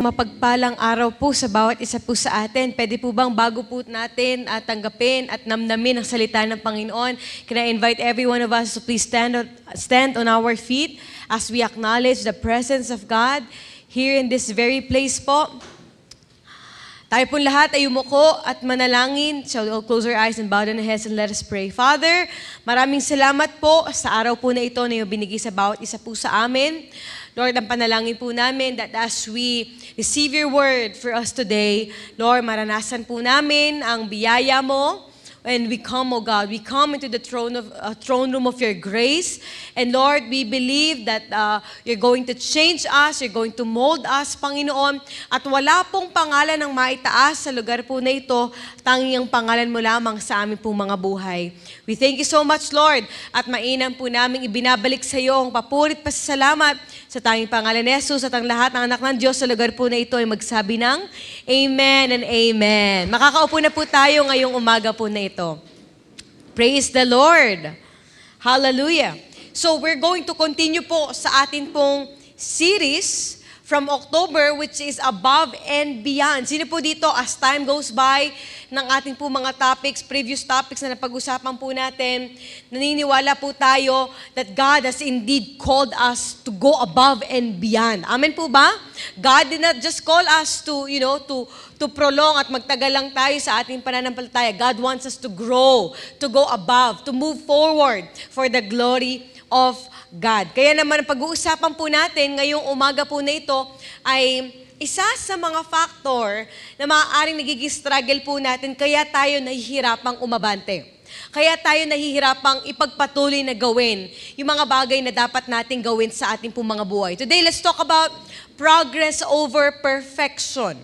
mapagpalang araw po sa bawat isa po sa atin. Pwede po bang bago po natin tanggapin at namnamin ang salita ng Panginoon? Can I invite every one of us to please stand on our feet as we acknowledge the presence of God here in this very place po. Tayo po lahat ay umuko at manalangin. Shall we all close our eyes and bow down our heads and let us pray. Father, maraming salamat po sa araw po na ito na yung binigay sa bawat isa po sa amin. Lord, ang panalangin po namin that as we receive your word for us today, Lord, maranasan po namin ang biyaya mo. And we come, O God, we come into the throne room of your grace. And Lord, we believe that you're going to change us, you're going to mold us, Panginoon. At wala pong pangalan ng maitaas sa lugar po na ito, tanging ang pangalan mo lamang sa amin pong mga buhay. We thank you so much, Lord. At mainam po namin ibinabalik sa iyo ang papurit pasasalamat sa tanging pangalan ni Jesus at ang lahat ng anak ng Diyos sa lugar po na ito ay magsabi ng Amen and Amen. Makakaupo na po tayo ngayong umaga po na ito. Praise the Lord. Hallelujah. So we're going to continue po sa atin pong series from October, which is Above and Beyond. Sino po dito, as time goes by, ng ating po mga topics, previous topics na napag-usapan po natin, naniniwala po tayo that God has indeed called us to go above and beyond. Amen po ba? God did not just call us to, to prolong at magtagal lang tayo sa ating pananampalataya. God wants us to grow, to go above, to move forward for the glory of God. Kaya naman ang pag-uusapan po natin ngayong umaga po na ito ay isa sa mga factor na maaaring nagiging struggle po natin kaya tayo nahihirapang umabante. Kaya tayo nahihirapang ipagpatuloy na gawin yung mga bagay na dapat nating gawin sa ating pong mga buhay. Today, let's talk about progress over perfection.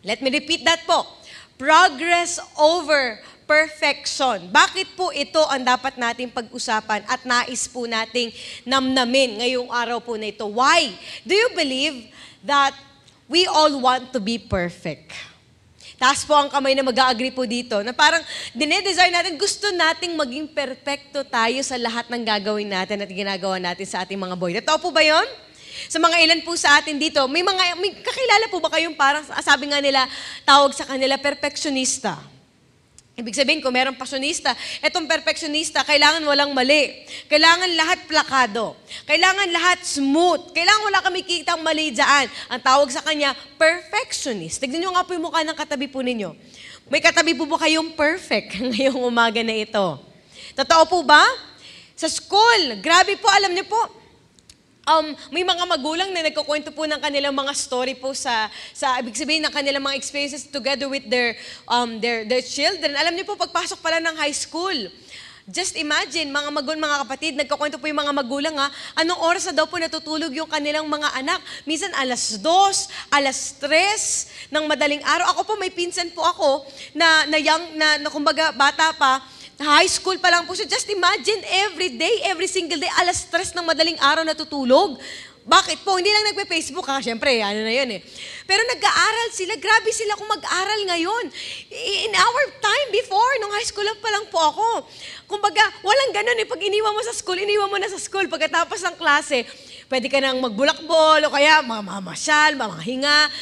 Let me repeat that po. Progress over perfection. Bakit po ito ang dapat nating pag-usapan at nais po nating namnamin ngayong araw po na ito? Why? Do you believe that we all want to be perfect? Taas po ang kamay na mag-a-agree po dito na parang dinedesign natin, gusto nating maging perfecto tayo sa lahat ng gagawin natin at ginagawa natin sa ating mga buhay. Totoo po ba yun? Sa mga ilan po sa atin dito, may kakilala po ba kayong parang, sabi nga nila, tawag sa kanila, perfectionista? Ibig sabihin, kung merong pasyonista, etong perfectionista, kailangan walang mali. Kailangan lahat plakado. Kailangan lahat smooth. Kailangan wala kami kitang mali dyan. Ang tawag sa kanya, perfectionist. Tignan nyo nga po yung mukha ng katabi po ninyo. May katabi po ba kayong perfect ngayong umaga na ito? Totoo po ba? Sa school, grabe po, alam niyo po, may mga magulang na nagkukwento po ng kanilang mga story po sa ibig sabihin ng kanilang mga experiences together with their children. Alam niyo po, pagpasok pala ng high school, just imagine, mga kapatid, nagkukwento po yung mga magulang anong oras na daw po natutulog yung kanilang mga anak. Minsan 2:00, 3:00 ng madaling araw. Ako po, may pinsan po ako na young, na kumbaga bata pa, high school pa lang po siya. Just imagine, every day, every single day, 3:00 ng madaling araw natutulog. Bakit po? Hindi lang nagpe-Facebook Siyempre, ano na yun eh. Pero nag-aaral sila. Grabe sila kung mag-aral ngayon. In our time before, nung high school pa lang po ako. Kumbaga, walang ganun eh. Pag iniwan mo sa school, iniwan mo na sa school. Pagkatapos ng klase, pwede ka nang magbulakbol o kaya mamamasyal, mamahinga,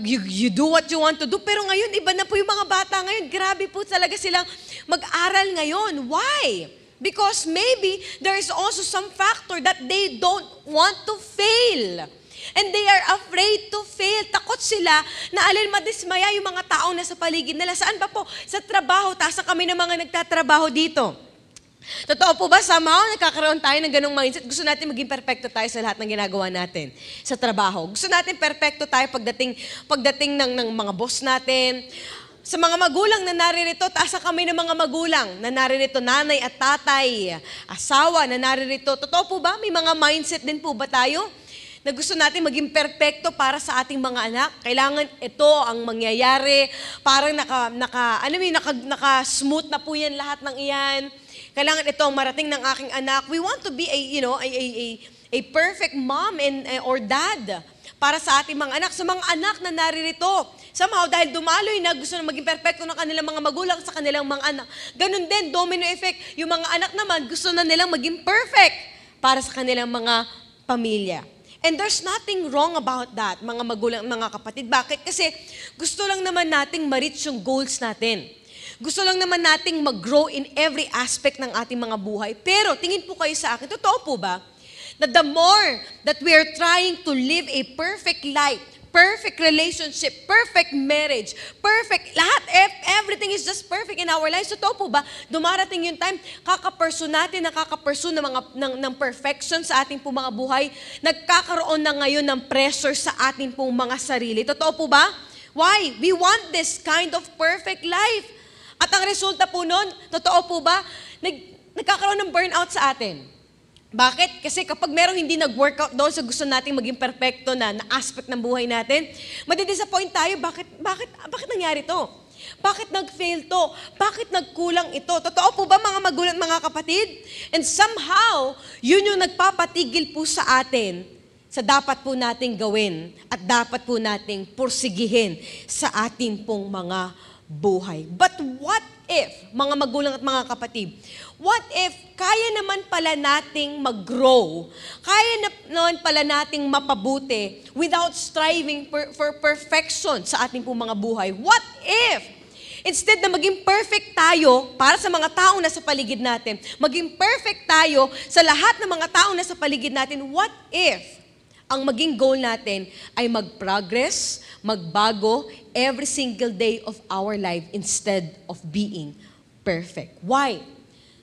you do what you want to do. Pero ngayon, iba na po yung mga bata ngayon. Grabe po talaga silang mag-aral ngayon. Why? Because maybe there is also some factor that they don't want to fail. And they are afraid to fail. Takot sila na madismaya yung mga taong nasa paligid nila. Saan ba po? Sa trabaho. Taas na kami ng mga nagtatrabaho dito. Totoo po ba, somehow, nagkakaroon tayo ng ganong mindset? Gusto natin maging perfecto tayo sa lahat ng ginagawa natin sa trabaho. Gusto natin perfecto tayo pagdating ng mga boss natin. Sa mga magulang na naririto, taas ang kamay ng mga magulang na naririto, nanay at tatay, asawa na naririto. Totoo po ba? May mga mindset din po ba tayo na gusto natin maging perfecto para sa ating mga anak? Kailangan ito ang mangyayari. Parang naka-smooth na po yan lahat ng iyan. Kailangan ito ang marating ng aking anak. We want to be a perfect mom or dad para sa ating mga anak. Sa mga anak na naririto, somehow, dahil dumaloy na, gusto na maging perfecto ng kanilang mga magulang sa kanilang mga anak. Ganun din, domino effect. Yung mga anak naman, gusto na nilang maging perfect para sa kanilang mga pamilya. And there's nothing wrong about that, mga magulang, mga kapatid. Bakit? Kasi gusto lang naman nating ma-reach yung goals natin. Gusto lang naman nating mag-grow in every aspect ng ating mga buhay. Pero tingin po kayo sa akin, totoo po ba? That the more that we are trying to live a perfect life, perfect relationship, perfect marriage, perfect, lahat, everything is just perfect in our lives. Totoo po ba? Dumarating yung time, kaka-pursue natin, nakaka-pursue ng perfection sa ating pong mga buhay. Nagkakaroon na ngayon ng pressure sa ating pong mga sarili. Totoo po ba? Why? We want this kind of perfect life. At ang resulta po nun, totoo po ba? Nagkakaroon ng burnout sa atin. Bakit? Kasi kapag merong hindi nag-workout doon sa gusto nating maging perfecto na aspect ng buhay natin, madidisappoint tayo. Bakit nangyari to? Bakit nag-fail to? Bakit nagkulang ito? Totoo po ba mga magulang, mga kapatid? And somehow, yun yung nagpapatigil po sa atin sa dapat po nating gawin at dapat po nating pursigihin sa ating pong mga buhay. But what if, mga magulang at mga kapatid, what if kaya naman pala nating mag-grow, kaya naman pala nating mapabuti without striving for perfection sa ating pong mga buhay? What if, instead na maging perfect tayo para sa mga taong nasa paligid natin, maging perfect tayo sa lahat ng mga taong nasa paligid natin, what if ang maging goal natin ay mag-progress, magbago every single day of our life instead of being perfect? Why?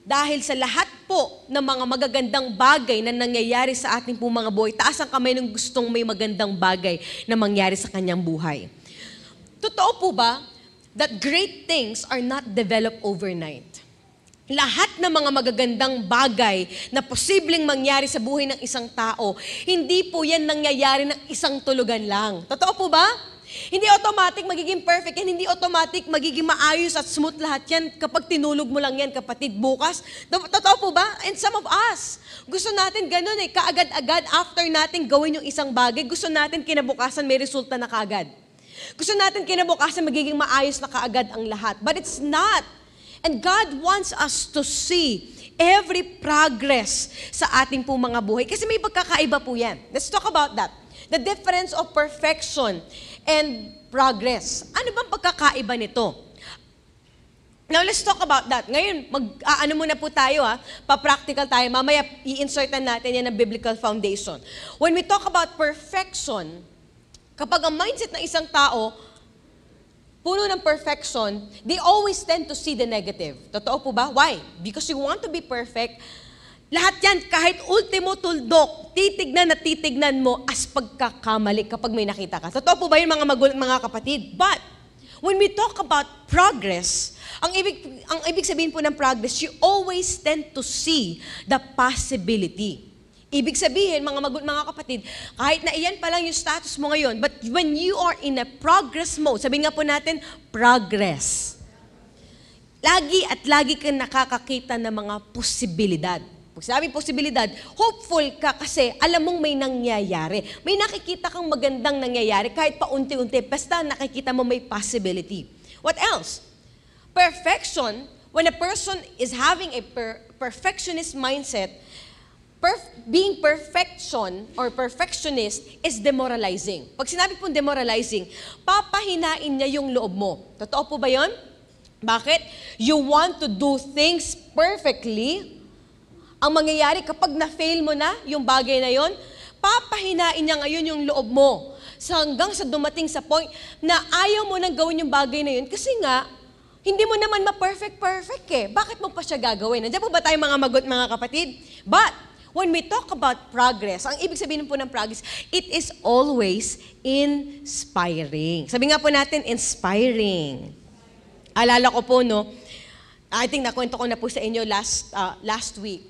Dahil sa lahat po ng mga magagandang bagay na nangyayari sa ating po mga buhay, taas ang kamay ng gustong may magandang bagay na mangyari sa kanyang buhay. Totoo po ba that great things are not developed overnight? Lahat ng mga magagandang bagay na posibleng mangyari sa buhay ng isang tao, hindi po yan nangyayari ng isang tulugan lang. Totoo po ba? Hindi automatic magiging perfect yan, hindi automatic magiging maayos at smooth lahat yan kapag tinulog mo lang yan, kapatid, bukas. Totoo po ba? And some of us, gusto natin ganun kaagad-agad after natin gawin yung isang bagay, gusto natin kinabukasan may resulta na kaagad. Gusto natin kinabukasan magiging maayos na kaagad ang lahat. But it's not. And God wants us to see every progress sa ating po mga buhay. Kasi may pagkakaiba po yan. Let's talk about that. The difference of perfection and progress. Ano bang pagkakaiba nito? Now, let's talk about that. Ngayon, ano muna po tayo pa-practical tayo. Mamaya, i-insertan natin yan ng biblical foundation. When we talk about perfection, kapag ang mindset ng isang tao, puno ng perfection, they always tend to see the negative. Totoo po ba? Why? Because you want to be perfect. Lahat yan, kahit ultimo tuldok, titignan mo as pagkakamali kapag may nakita ka. Totoo po ba yun mga kapatid? But, when we talk about progress, ang ibig sabihin po ng progress, you always tend to see the possibility. Ibig sabihin, mga kapatid, kahit na iyan pa lang yung status mo ngayon, but when you are in a progress mode, sabihin nga po natin, progress. Lagi at lagi kang nakakakita ng mga posibilidad. Pag sinabing posibilidad, hopeful ka kasi alam mong may nangyayari. May nakikita kang magandang nangyayari kahit pa unti-unti, basta nakikita mo may possibility. What else? Perfection, when a person is having a perfectionist mindset, being perfection or perfectionist is demoralizing. Pag sinabi pong demoralizing, papahinain niya yung loob mo. Totoo po ba yun? Bakit? You want to do things perfectly. Ang mangyayari kapag na-fail mo na yung bagay na yon, papahinain niya ngayon yung loob mo. Hanggang sa dumating sa point na ayaw mo nang gawin yung bagay na yun kasi nga, hindi mo naman ma-perfect Bakit mo pa siya gagawin? Nandiyan po ba tayo mga kapatid? But, when we talk about progress, ang ibig sabihin po ng progress, it is always inspiring. Sabi nga po natin, inspiring. Alala ko po, I think nakwento ko na po sa inyo last week.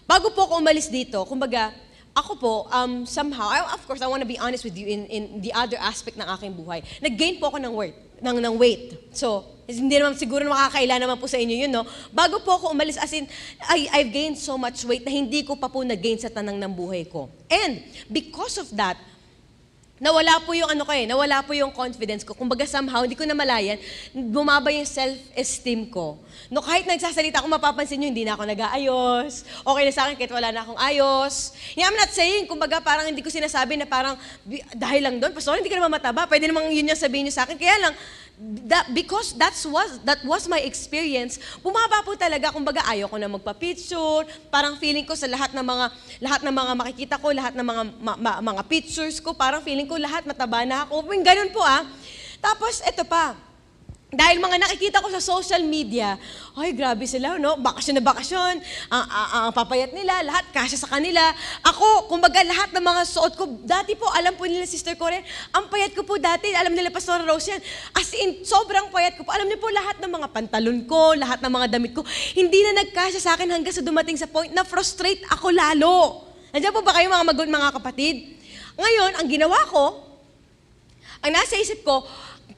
Bago po ako umalis dito, kumbaga, ako po, somehow, of course, I want to be honest with you in the other aspect ng aking buhay. Nag-gain po ako ng weight. So, hindi naman siguro makakaila naman po sa inyo yun, Bago po ako umalis, as in, I've gained so much weight na hindi ko pa po nag-gain sa tanang ng buhay ko. And, because of that, nawala po yung nawala po yung confidence ko. Kumbaga somehow, hindi ko namalayan, bumaba yung self-esteem ko. No, kahit nagsasalita ako, mapapansin nyo, hindi na ako nag-aayos. Okay na sa akin kahit wala na akong ayos. I'm not saying, kumbaga parang hindi ko sinasabi na parang, dahil lang doon, pastor, hindi ka naman mataba. Pwede namang yun yung sabihin nyo sa akin. Kaya lang, because that was my experience, bumaba po talaga, kumbaga ayaw ko na magpa-picture, parang feeling ko sa lahat ng mga makikita ko, lahat ng mga pictures ko, parang feeling ko lahat mataba na ako. Ganun po Tapos eto pa, dahil mga nakikita ko sa social media, ay grabe sila, no? Bakasyon na bakasyon, ang papayat nila, lahat kasya sa kanila. Ako, kumbaga lahat ng mga suot ko, dati po, alam po nila Sister Coren, ang payat ko po dati, alam nila Pastor Rose yan, as in, sobrang payat ko po. Alam niyo po lahat ng mga pantalon ko, lahat ng mga damit ko, hindi na nagkasya sa akin hanggang sa dumating sa point na frustrate ako lalo. Nandiyan po ba kayo mga kapatid? Ngayon, ang ginawa ko, ang nasa isip ko,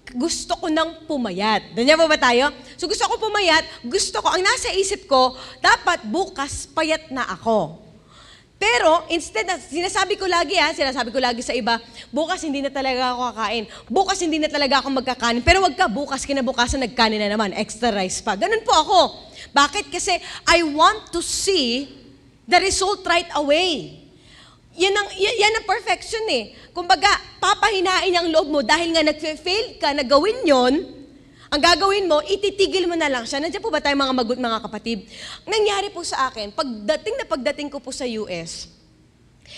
gusto ko nang pumayat. Nandiyan po ba tayo? So gusto ko pumayat, ang nasa isip ko, dapat bukas payat na ako. Pero instead, sinasabi ko lagi sa iba, bukas hindi na talaga ako kakain. Bukas hindi na talaga ako magkakanin. Pero wag ka, bukas kinabukasan nagkanin na naman, extra rice pa. Ganun po ako. Bakit? Kasi I want to see the result right away. Yan ang perfection Kumbaga, papahinain ang loob mo dahil nga nag-fail ka na gawin yon, ang gagawin mo, ititigil mo na lang siya. Nandiyan po ba tayo mga kapatid? Nangyari po sa akin, pagdating ko po sa US,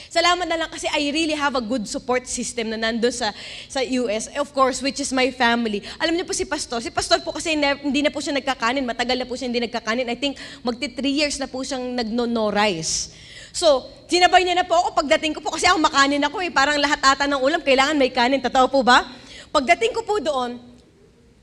salamat na lang kasi I really have a good support system na nandun sa US, of course, which is my family. Alam niyo po si Pastor po kasi hindi na po siya nagkakanin, matagal na po siya hindi nagkakanin. I think magti 3 years na po siyang nagno-no rice. So, sinabay niya na po ako pagdating ko po kasi ako makanin ako parang lahat ata ng ulam kailangan may kanin. Totoo po ba? Pagdating ko po doon,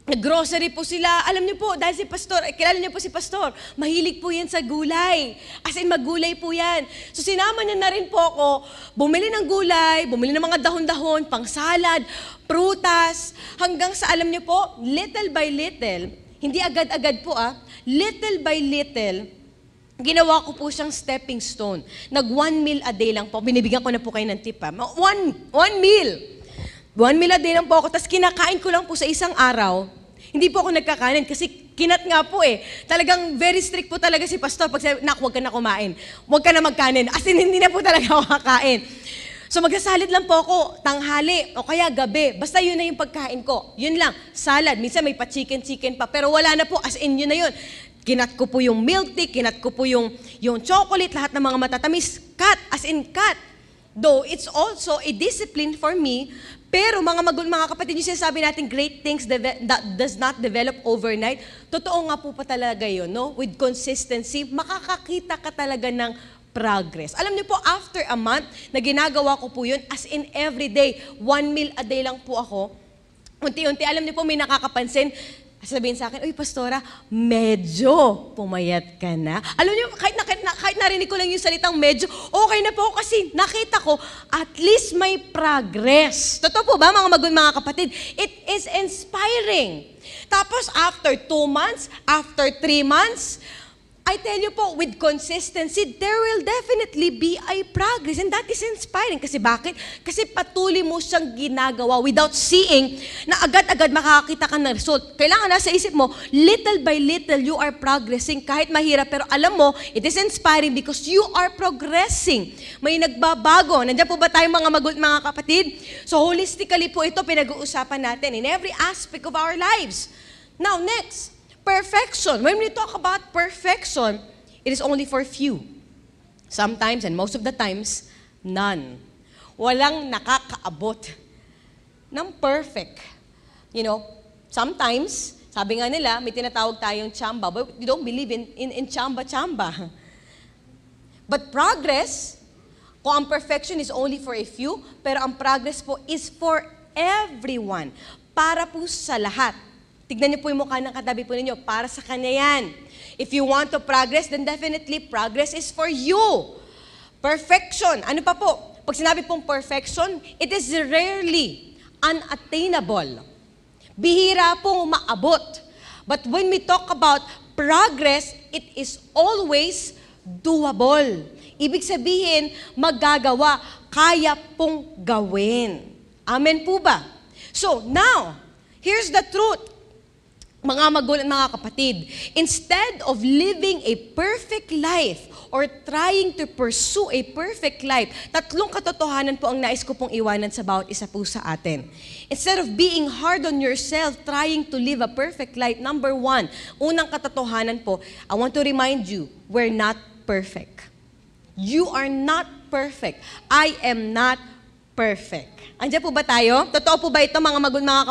nag-grocery po sila. Alam niyo po, dahil si Pastor, kilala niyo po si Pastor, mahilig po yan sa gulay. As in, maggulay po yan. So, sinama niya na rin po ako, bumili ng gulay, bumili ng mga dahon-dahon, pang salad, prutas, hanggang sa, alam niyo po, little by little, hindi agad-agad po little by little, ginawa ko po siyang stepping stone. Nag 1 meal a day lang po. Binibigyan ko na po kayo ng tip One meal. 1 meal a day lang po ako. Tapos kinakain ko lang po sa isang araw. Hindi po ako nagkakanin kasi kinat nga po Talagang very strict po talaga si Pastor. Pag sabi, huwag ka na kumain. Huwag ka na magkanin. As in, hindi na po talaga ako kakain. So magsasalid lang po ako, tanghali o kaya gabi. Basta yun na yung pagkain ko. Yun lang, salad. Minsan may pa-chicken pa. Pero wala na po, as in yun na yun. Kinat ko po yung milk tea, kinat ko po yung chocolate, lahat ng mga matatamis. Cut, as in cut. Though it's also a discipline for me, pero mga kapatid, yung sinasabi natin, great things that does not develop overnight. Totoo nga po pa talaga yun, no? With consistency, makakakita ka talaga ng progress. Alam niyo po, after a month, na ginagawa ko po yun, as in every day, 1 meal a day lang po ako. Unti-unti, alam niyo po, may nakakapansin, sabihin sa akin, uy, Pastora, medyo pumayat ka na. Alam niyo, kahit narinig ko lang yung salitang medyo, okay na po kasi nakita ko, at least may progress. Totoo po ba, mga kapatid? It is inspiring. Tapos, after 2 months, after 3 months, I tell you po, with consistency, there will definitely be a progress. And that is inspiring. Kasi bakit? Kasi patuloy mo siyang ginagawa without seeing na agad-agad makakakita ka ng result. Kailangan nasa isip mo, little by little, you are progressing. Kahit mahirap, pero alam mo, it is inspiring because you are progressing. May nagbabago. Nandiyan po ba tayong mga kapatid? So holistically po ito, pinag-uusapan natin in every aspect of our lives. Now, next. Perfection. When we talk about perfection, it is only for few. Sometimes, and most of the times, none. Walang nakakaabot ng perfect. You know, sometimes, sabi nga nila, may tinatawag tayong chamba, but we don't believe in chamba-chamba. But progress, kung ang perfection is only for a few, pero ang progress po is for everyone. Para po sa lahat. Tignan niyo po yung mukha ng katabi po ninyo. Para sa kanya yan. If you want to progress, then definitely progress is for you. Perfection. Ano pa po? Pag sinabi pong perfection, it is rarely unattainable. Bihira pong maabot. But when we talk about progress, it is always doable. Ibig sabihin, magagawa, kaya pong gawin. Amen po ba? So, now, here's the truth. Mga magulang, mga kapatid, instead of living a perfect life or trying to pursue a perfect life, tatlong katotohanan po ang nais ko pong iwanan sa bawat isa po sa atin. Instead of being hard on yourself, trying to live a perfect life, number one, unang katotohanan po, I want to remind you, we're not perfect. You are not perfect. I am not perfect. Andiyan po ba tayo? Totoo po ba ito, mga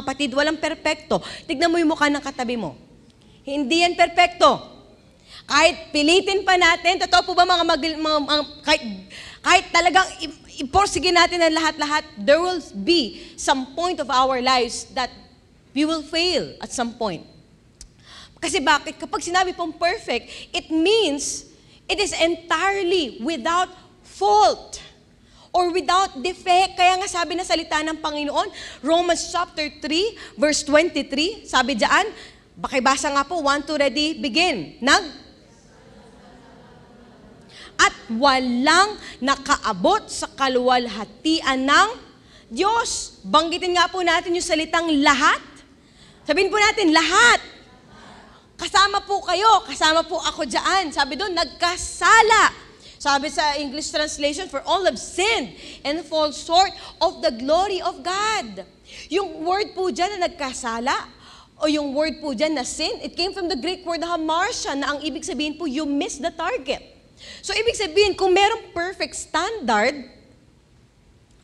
kapatid? Walang perpekto. Tignan mo yung mukha ng katabi mo. Hindi yan perpekto. Kahit pilitin pa natin, totoo po ba kahit talagang iporsige natin ang lahat-lahat, there will be some point of our lives that we will fail at some point. Kasi bakit? Kapag sinabi pong perfect, it means it is entirely without fault. Or without defect. Kaya nga sabi na salita ng Panginoon, Romans chapter 3, verse 23, sabi diyan, bakibasa nga po, 1, 2, ready, begin. At walang nakaabot sa kaluwalhatian ng Diyos. Banggitin nga po natin yung salitang lahat. Sabihin po natin, lahat. Kasama po kayo, kasama po ako diyan. Sabi doon, nagkasala. Sabi sa English translation, for all have sinned and fall short of the glory of God. Yung word po dyan na nagkasala, o yung word po dyan na sin, it came from the Greek word hamartia, na ang ibig sabihin po, you missed the target. So ibig sabihin, kung merong perfect standard,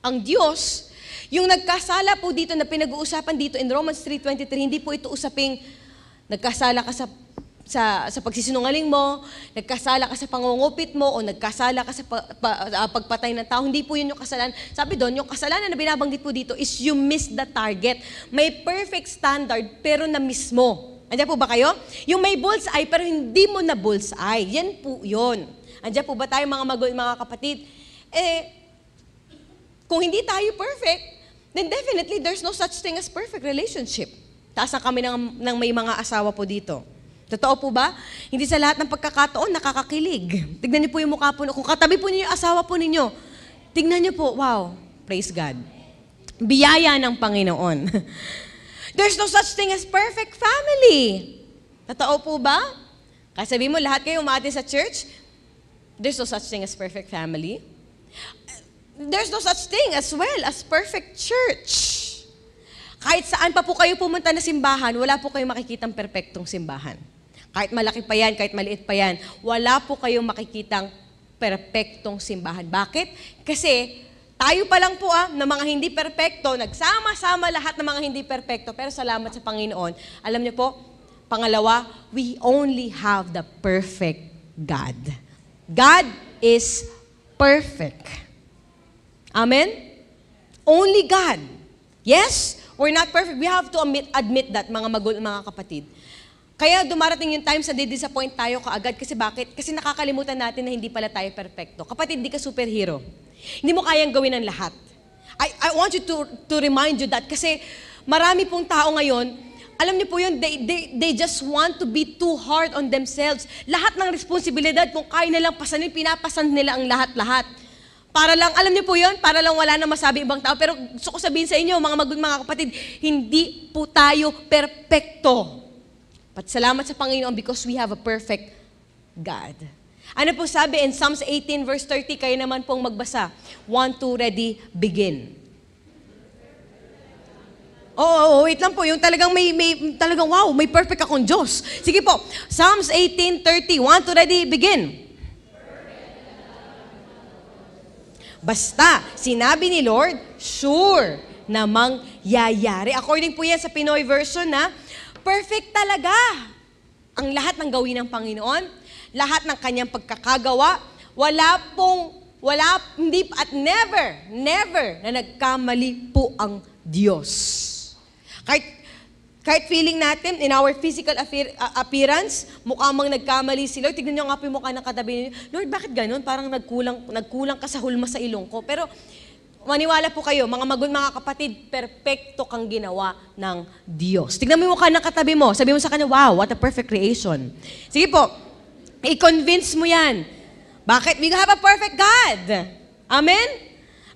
ang Diyos, yung nagkasala po dito na pinag-uusapan dito in Romans 3:23, hindi po ito usaping nagkasala ka sa pagsisinungaling mo, nagkasala ka sa pangungupit mo, o nagkasala ka sa pagpatay ng tao. Hindi po yun yung kasalanan. Sabi doon, yung kasalanan na binabanggit po dito is you miss the target. May perfect standard, pero na-miss mo. Andiyan po ba kayo? Yung may bullseye, pero hindi mo na bullseye. Yan po yun. Andiyan po ba tayo, mga kapatid? Kung hindi tayo perfect, then definitely there's no such thing as perfect relationship. Taasan kami ng may mga asawa po dito. Totoo po ba? Hindi sa lahat ng pagkakataon nakakakilig. Tignan niyo po yung mukha po. Kung katabi po niyo yung asawa po ninyo, tignan niyo po, wow, praise God. Biyaya ng Panginoon. There's no such thing as perfect family. Totoo po ba? Kasi sabihin mo, lahat kayo umaatin sa church, there's no such thing as perfect family. There's no such thing as well as perfect church. Kahit saan pa po kayo pumunta na simbahan, wala po kayong makikitang perpektong simbahan. Kahit malaki pa yan, kahit maliit pa yan, wala po kayong makikitang perpektong simbahan. Bakit? Kasi tayo pa lang po na mga hindi perpekto, nagsama-sama lahat ng mga hindi perpekto, pero salamat sa Panginoon. Alam niyo po, pangalawa, we only have the perfect God. God is perfect. Amen? Only God. Yes, we're not perfect. We have to admit that, mga kapatid. Kaya dumarating yung time sa disappoint tayo kaagad. Kasi bakit? Kasi nakakalimutan natin na hindi pala tayo perfecto. Kapatid, hindi ka superhero. Hindi mo kayang gawin ang lahat. I want you to remind you that. Kasi marami pong tao ngayon, alam niyo po yun, they just want to be too hard on themselves. Lahat ng responsibilidad, kung kaya nilang pasanin, pinapasan nila ang lahat-lahat. Para lang, alam niyo po yun, para lang wala na masabi ibang tao. Pero gusto ko sabihin sa inyo, mga kapatid, hindi po tayo perfecto. But salamat sa Panginoon because we have a perfect God. Ano po sabi in Psalms 18 verse 30, kayo naman pong magbasa. 1, 2, ready, begin. Wait lang po. Yung talagang talagang wow, may perfect akong Diyos. Sige po. Psalms 18:30. 1, 2, ready, begin. Basta, sinabi ni Lord, sure namang yayari. According po yan sa Pinoy version na, perfect talaga ang lahat ng gawin ng Panginoon, lahat ng kanyang pagkakagawa, hindi at never na nagkamali po ang Diyos. Kahit feeling natin, in our physical appearance, mukha mang nagkamali si Lord. Tignan nyo nga po yung mukha ng katabi niyo. Lord, bakit ganun? Parang nagkulang ka sa hulma sa ilong ko. Pero maniwala po kayo, mga kapatid, perpekto kang ginawa ng Diyos. Tignan mo yung mukha ng katabi mo. Sabi mo sa kanya, wow, what a perfect creation. Sige po, i-convince mo yan. Bakit? We have a perfect God. Amen?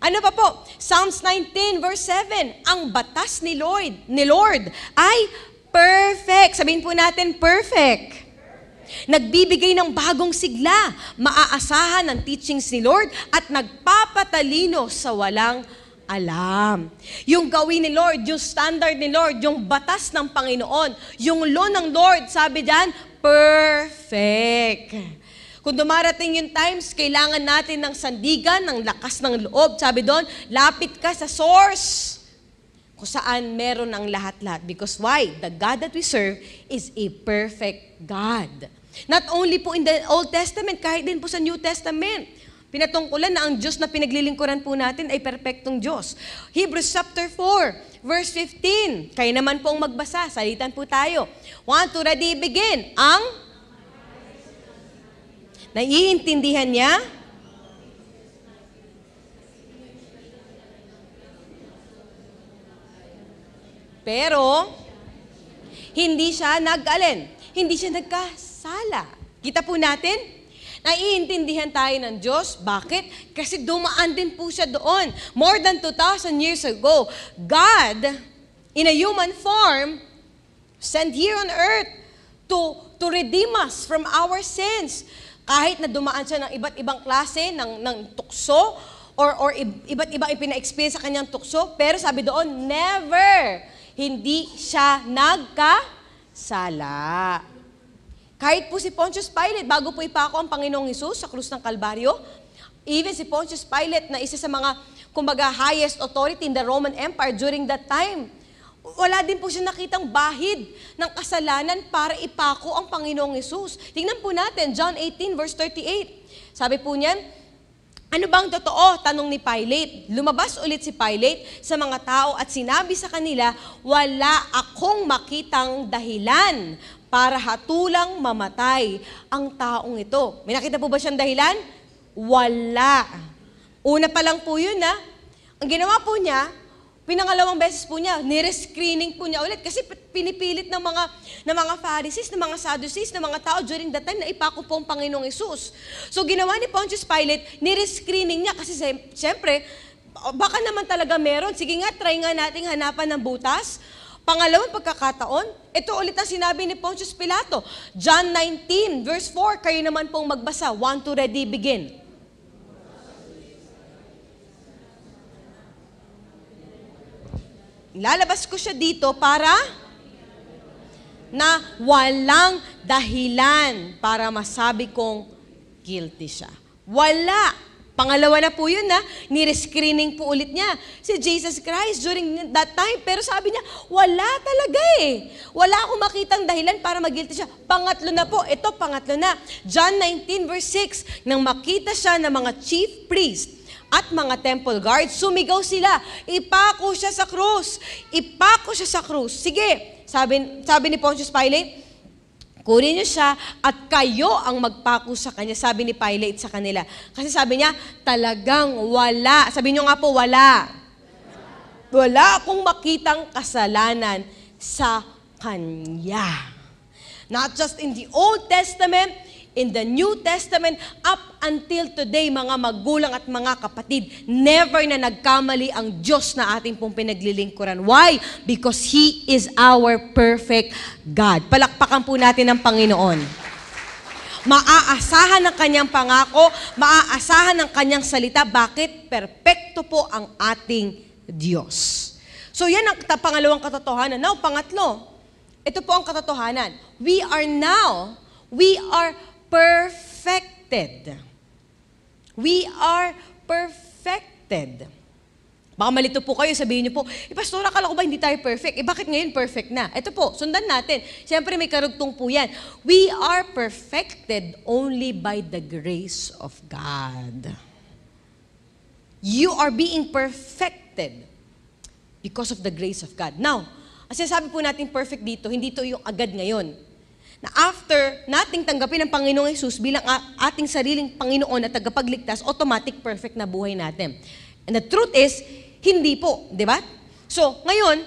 Ano pa po? Psalms 19 verse 7, ang batas ni Lord ay perfect. Sabihin po natin, perfect. Nagbibigay ng bagong sigla, maaasahan ang teachings ni Lord at nagpapatalino sa walang alam. Yung gawin ni Lord, yung standard ni Lord, yung batas ng Panginoon, yung law ng Lord, sabi diyan, perfect. Kung dumarating yung times, kailangan natin ng sandigan, ng lakas ng loob. Sabi doon, lapit ka sa source kung saan meron ng lahat-lahat. Because why? The God that we serve is a perfect God. Not only po in the Old Testament, kahit din po sa New Testament. Pinatungkulan na ang Diyos na pinaglilingkuran po natin ay perpektong Diyos. Hebrews chapter 4, verse 15. Kayo naman pong magbasa, salitan po tayo. 1, 2, ready, begin. Ang naiintindihan niya? Pero, hindi siya nag-alin. Hindi siya nagkasala. Kita po natin, naiintindihan tayo ng Diyos. Bakit? Kasi dumaan din po siya doon. More than 2,000 years ago, God, in a human form, sent here on earth to redeem us from our sins. Kahit na dumaan siya ng iba't ibang klase ng tukso or iba't ibang ipina-experience sa kanyang tukso, pero sabi doon, never, hindi siya nagkasala. Kahit po si Pontius Pilate, bago po ipako ang Panginoong Hesus sa krus ng Kalbaryo, even si Pontius Pilate na isa sa mga, kumbaga, highest authority in the Roman Empire during that time, wala din po siya nakitang bahid ng kasalanan para ipako ang Panginoong Hesus. Tingnan po natin, John 18 verse 38. Sabi po niyan, ano bang totoo? Tanong ni Pilate. Lumabas ulit si Pilate sa mga tao at sinabi sa kanila, wala akong makitang dahilan para hatulang mamatay ang taong ito. May nakita po ba siyang dahilan? Wala. Una pa lang po yun, ha? Ang ginawa po niya, pinangalawang beses po niya, nire-screening po niya ulit kasi pinipilit ng mga Pharisees, ng mga Sadducees, ng mga tao during that time na ipako po ang Panginoong Hesus. So ginawa ni Pontius Pilate, nire-screening niya kasi siyempre, baka naman talaga meron. Sige nga, try nga nating hanapan ng butas. Pangalawang pagkakataon, ito ulit ang sinabi ni Pontius Pilato. John 19 verse 4, kayo naman pong magbasa. 1, 2, ready, begin. Lalabas ko siya dito para na walang dahilan para masabi kong guilty siya. Wala. Pangalawa na po yun, nire-screening po ulit niya si Jesus Christ during that time. Pero sabi niya, wala talaga eh. Wala akong makitang dahilan para mag-guilty siya. Pangatlo na po, ito pangatlo na. John 19 verse 6, nang makita siya ng mga chief priests at mga temple guards, sumigaw sila, ipako siya sa krus. Ipako siya sa krus. Sige, sabi ni Pontius Pilate, kunin niyo siya at kayo ang magpako sa kanya, sabi ni Pilate sa kanila. Kasi sabi niya, talagang wala. Sabi niyo nga po, wala. Wala akong makitang kasalanan sa kanya. Not just in the Old Testament, in the New Testament, up until today, mga magulang at mga kapatid, never na nagkamali ang Diyos na ating pong pinaglilingkuran. Why? Because He is our perfect God. Palakpakan po natin ang Panginoon. Maaasahan ang kanyang pangako, maaasahan ang kanyang salita. Bakit? Perpekto po ang ating Diyos. So yan ang pangalawang katotohanan. Now, pangatlo, ito po ang katotohanan. We are perfected. We are perfected. Baka malito po kayo, sabihin niyo po, Pastor, akala ko ba hindi tayo perfect? Bakit ngayon perfect na? Ito po, sundan natin. Siyempre may karugtong po yan. We are perfected only by the grace of God. You are being perfected because of the grace of God. Now, ang sinasabi po natin perfect dito, hindi ito yung agad ngayon. Na after nating tanggapin ang Panginoong Hesus bilang ating sariling Panginoon at tagapagligtas, automatic perfect na buhay natin. And the truth is, hindi po, di ba? So, ngayon,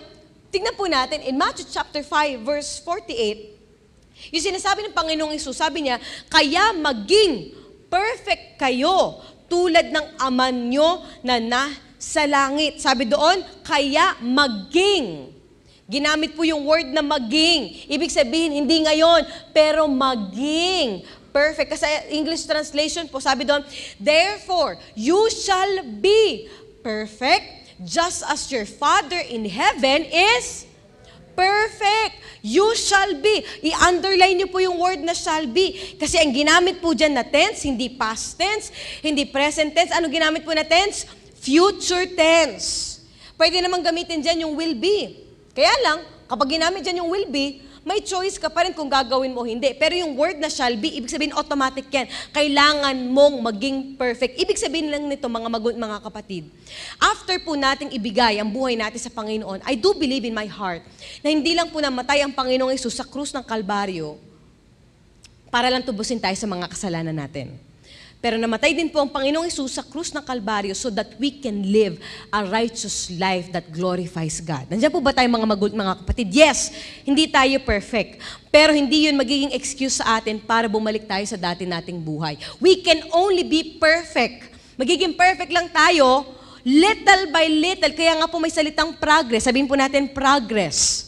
tignan po natin in Matthew chapter 5 verse 48, yung sinasabi ng Panginoong Hesus, sabi niya, kaya maging perfect kayo tulad ng Ama nyo na sa langit. Sabi doon, kaya maging. Ginamit po yung word na maging. Ibig sabihin, hindi ngayon, pero maging perfect. Kasi English translation po, sabi doon, therefore, you shall be perfect, just as your Father in heaven is perfect. You shall be. I-underline niyo po yung word na shall be. Kasi ang ginamit po dyan na tense, hindi past tense, hindi present tense. Ano ginamit po na tense? Future tense. Pwede namang gamitin dyan yung will be. Kaya lang, kapag ginamit dyan yung will be, may choice ka pa rin kung gagawin mo o hindi. Pero yung word na shall be, ibig sabihin automatic yan. Kailangan mong maging perfect. Ibig sabihin lang nito, mga kapatid, after po nating ibigay ang buhay natin sa Panginoon, I do believe in my heart na hindi lang po namatay ang Panginoong Hesus sa krus ng Kalbaryo para lang tubusin tayo sa mga kasalanan natin. Pero namatay din po ang Panginoong Hesus sa krus ng Kalbaryo so that we can live a righteous life that glorifies God. Nandiyan po ba tayo mga kapatid? Yes, hindi tayo perfect. Pero hindi yun magiging excuse sa atin para bumalik tayo sa dati nating buhay. We can only be perfect. Magiging perfect lang tayo little by little. Kaya nga po may salitang progress. Sabihin po natin progress.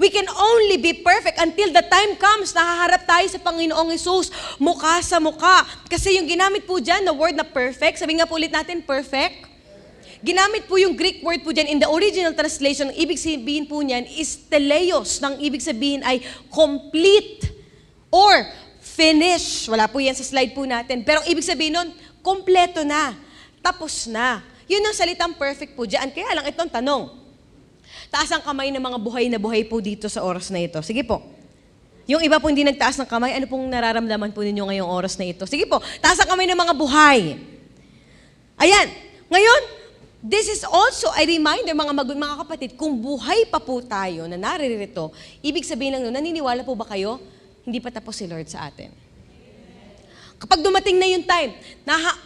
We can only be perfect until the time comes na haharap tayo sa Panginoong Hesus, mukha sa mukha. Kasi yung ginamit po dyan, na word na perfect, sabi nga po ulit natin, perfect. Ginamit po yung Greek word po dyan, in the original translation, ang ibig sabihin po niyan is teleios, nang ibig sabihin ay complete or finish. Wala po yan sa slide po natin. Pero ang ibig sabihin nun, kompleto na, tapos na. Yun ang salitang perfect po dyan. Kaya lang itong tanong, taas ang kamay ng mga buhay na buhay po dito sa oras na ito. Sige po. Yung iba po hindi nagtaas ng kamay, ano pong nararamdaman po ninyo ngayong oras na ito? Sige po, taas ang kamay ng mga buhay. Ayan. Ngayon, this is also a reminder, mga kapatid, kung buhay pa po tayo na naririto, ibig sabihin lang, naniniwala po ba kayo? Hindi pa tapos si Lord sa atin. Kapag dumating na yung time,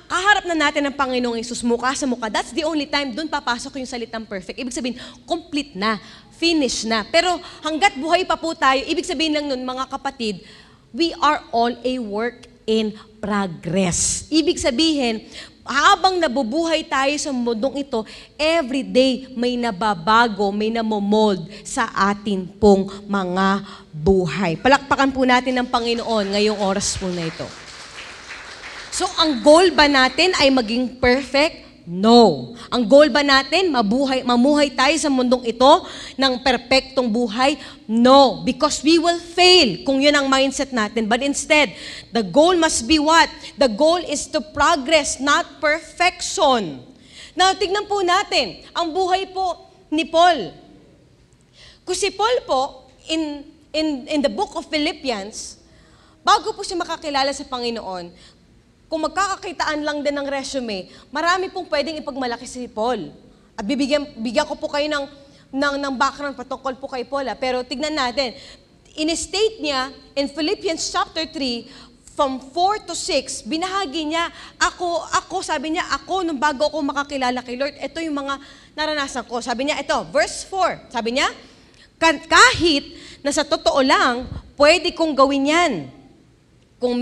kaharap na natin ang Panginoong Hesus mukha sa mukha, that's the only time, doon papasok yung salitang perfect. Ibig sabihin, complete na, finish na. Pero hanggat buhay pa po tayo, ibig sabihin lang nun, mga kapatid, we are all a work in progress. Ibig sabihin, habang nabubuhay tayo sa mundong ito, every day may nababago, may namomold sa atin pong mga buhay. Palakpakan po natin ng Panginoon ngayong oras po na ito. So, ang goal ba natin ay maging perfect? No. Ang goal ba natin, mamuhay tayo sa mundong ito ng perpektong buhay? No. Because we will fail kung yun ang mindset natin. But instead, the goal must be what? The goal is to progress, not perfection. Now, tignan po natin, ang buhay po ni Paul. Kung si Paul po, in the book of Philippians, bago po siya makakilala sa Panginoon, kung magkakakitaan lang din ng resume, marami pong pwedeng ipagmalaki si Paul. At bigyan ko po kayo ng background patungkol po kay Paul. Pero tignan natin, in-state niya in Philippians chapter 3, from 4 to 6, binahagi niya, sabi niya, nung bago ako makakilala kay Lord, ito yung mga naranasan ko. Sabi niya, ito, verse 4, sabi niya, kahit na sa totoo lang, pwede kong gawin yan. Kung